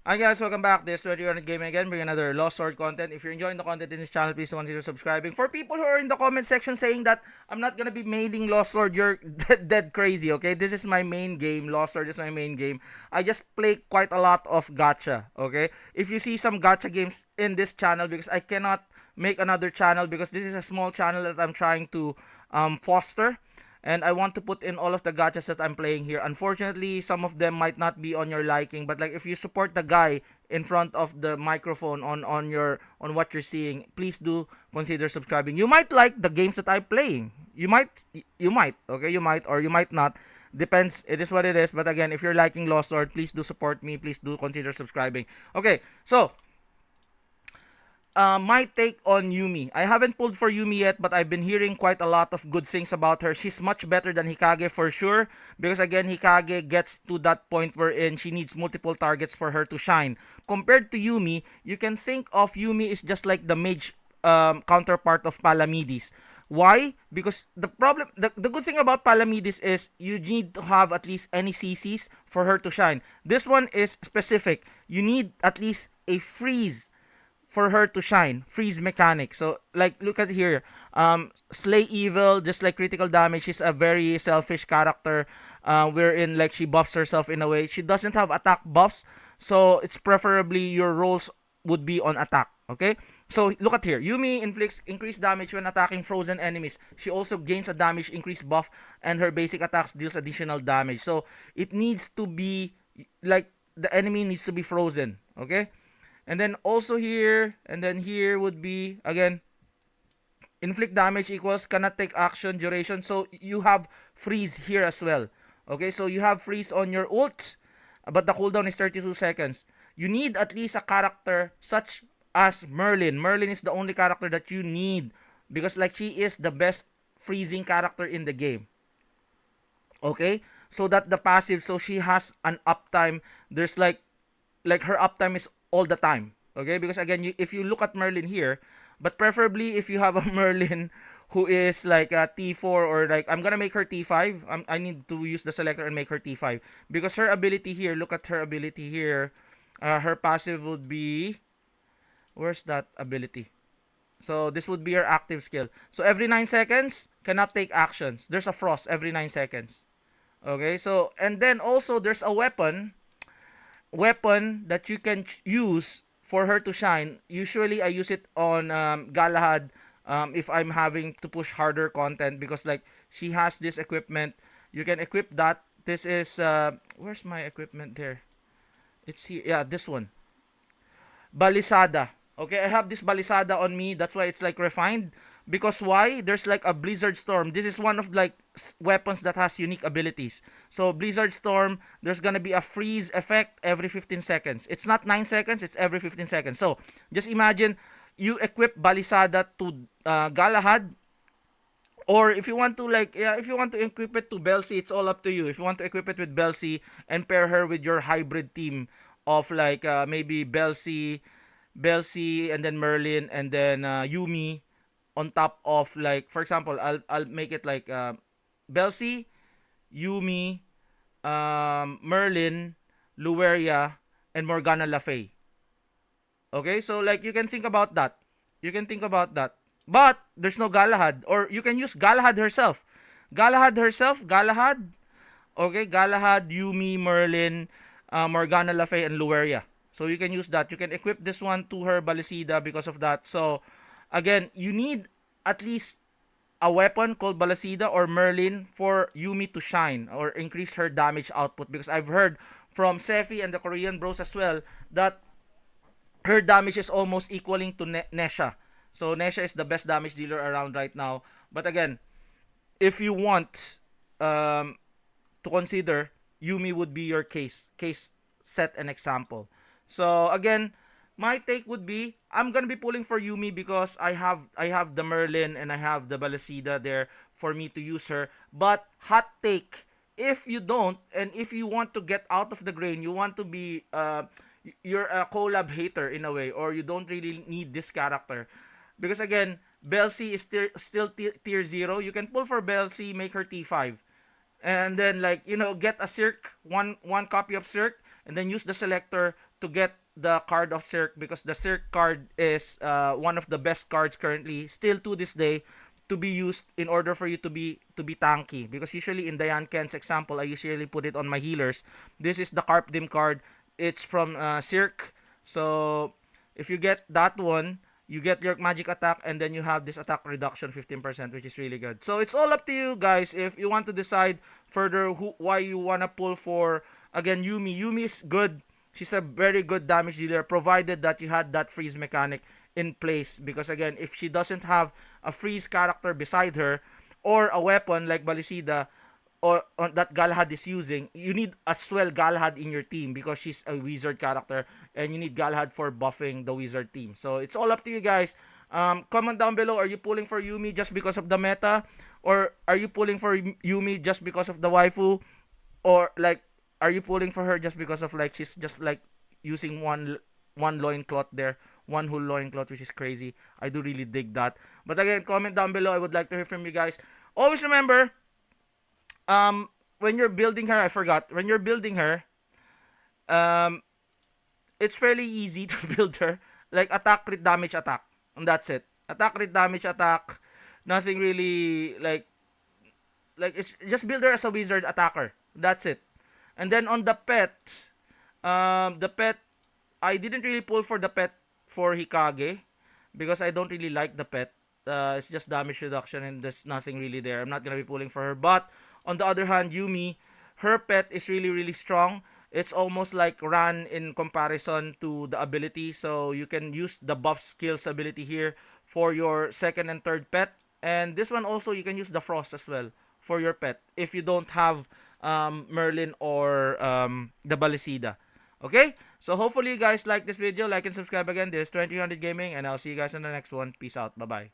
Hi guys, welcome back. This is 21 Gaming again, bringing another Lost Sword content. If you're enjoying the content in this channel, please consider subscribing. For people who are in the comment section saying that I'm not gonna be maining Lost Sword, you're dead crazy, okay? This is my main game. Lost Sword is my main game. I just play quite a lot of gacha, okay? If you see some gacha games in this channel, because I cannot make another channel because this is a small channel that I'm trying to foster, and I want to put in all of the gachas that I'm playing here. Unfortunately, some of them might not be on your liking, but like if you support the guy in front of the microphone on what you're seeing, please do consider subscribing. You might like the games that I'm playing. You might, okay? You might or you might not. Depends. It is what it is. But again, if you're liking Lost Sword, please do support me. Please do consider subscribing. Okay, so my take on Yumi. I haven't pulled for Yumi yet, but I've been hearing quite a lot of good things about her. She's much better than Hikage for sure, because again, Hikage gets to that point wherein she needs multiple targets for her to shine. Compared to Yumi, you can think of Yumi is just like the mage counterpart of Palamedes. Why? Because the good thing about Palamedes is you need to have at least any CCs for her to shine. This one is specific. You need at least a freeze for her to shine. Freeze mechanic. So like look at here. Slay evil, just like critical damage. She's a very selfish character. Wherein like she buffs herself in a way. She doesn't have attack buffs. So it's preferably your rolls would be on attack. Okay? So look at here. Yumi inflicts increased damage when attacking frozen enemies. She also gains a damage increase buff, and her basic attacks deals additional damage. So it needs to be like the enemy needs to be frozen. Okay? And then also here, and then here would be, again, inflict damage equals cannot take action duration. So you have freeze here as well. Okay, so you have freeze on your ult, but the cooldown is 32 seconds. You need at least a character such as Merlin. Merlin is the only character that you need because like she is the best freezing character in the game. Okay? So that the passive, so she has an uptime. There's like her uptime is all the time. Okay, because again, if you look at Merlin here, but preferably if you have a Merlin who is like a T4 or like I'm gonna make her T5. I need to use the selector and make her T5 because her ability here. Look at her ability here. Her passive would be, where's that ability? So this would be her active skill. So every 9 seconds cannot take actions. There's a frost every 9 seconds. Okay, so and then also there's a weapon that you can use for her to shine. Usually, I use it on Galahad if I'm having to push harder content because like she has this equipment. You can equip that. This is where's my equipment here? It's here. Yeah, this one. Balisada. Okay, I have this balisada on me. That's why it's like refined. Because why? There's like a blizzard storm. This is one of like weapons that has unique abilities. So blizzard storm, there's gonna be a freeze effect every 15 seconds. It's not 9 seconds. It's every 15 seconds. So just imagine you equip balisada to Galahad, or if you want to like yeah, if you want to equip it to Belsi, it's all up to you. If you want to equip it with Belsi and pair her with your hybrid team of like maybe Belsi and then Merlin and then Yumi on top of like for example, I'll make it like Belsi, Yumi, Merlin, Luweria, and Morgana Le Fay. Okay, so like you can think about that. You can think about that. But there's no Galahad, or you can use Galahad herself. Galahad. Okay, Galahad, Yumi, Merlin, Morgana Le Fay, and Luweria. So you can use that. You can equip this one to her Balisida because of that. So again, you need at least a weapon called Balasida or Merlin for Yumi to shine or increase her damage output. Because I've heard from Sefi and the Korean bros as well that her damage is almost equaling to Nesha. So Nesha is the best damage dealer around right now. But again, if you want to consider, Yumi would be your case set an example. So again, my take would be I'm gonna be pulling for Yumi because I have the Merlin and I have the Balasida there for me to use her. But hot take, if you don't and if you want to get out of the grain, you want to be you're a collab hater in a way, or you don't really need this character because again, Belsi is still tier 0. You can pull for Belsi, make her T5, and then like get a Cirque, one copy of Cirque, and then use the selector to get the card of Cirque, because the Cirque card is one of the best cards currently, still to this day, to be used in order for you to be tanky. Because usually in Diane Ken's example, I usually put it on my healers. This is the Carp Dim card. It's from Cirque. So if you get that one, you get your magic attack, and then you have this attack reduction 15%, which is really good. So it's all up to you guys if you want to decide further why you wanna pull for, again, Yumi. Yumi is good. She's a very good damage dealer, provided that you had that freeze mechanic in place. Because again, if she doesn't have a freeze character beside her, or a weapon like Balisida, or that Galahad is using, you need as well Galahad in your team, because she's a wizard character, and you need Galahad for buffing the wizard team. So it's all up to you guys. Comment down below, are you pulling for Yumi just because of the meta, or are you pulling for Yumi just because of the waifu, or like, are you pulling for her just because of like she's just like using one loincloth there, one whole loincloth, which is crazy. I do really dig that. But again, comment down below. I would like to hear from you guys. Always remember, when you're building her, I forgot, when you're building her, um it's fairly easy to build her. Like, attack, crit, damage, attack, and that's it. Attack, crit, damage, attack. Nothing really like it's just build her as a wizard attacker. That's it. And then on the pet, I didn't really pull for the pet for Hikage, because I don't really like the pet. It's just damage reduction, and there's nothing really there. I'm not gonna be pulling for her. But on the other hand, Yumi, her pet is really really strong. It's almost like Ran in comparison to the ability. So you can use the buff skills ability here for your second and third pet. And this one also, you can use the Frost as well for your pet if you don't have Merlin or the Balisida. Okay? So hopefully you guys like this video. Like and subscribe again. This is 2000 Gaming, and I'll see you guys in the next one. Peace out. Bye-bye.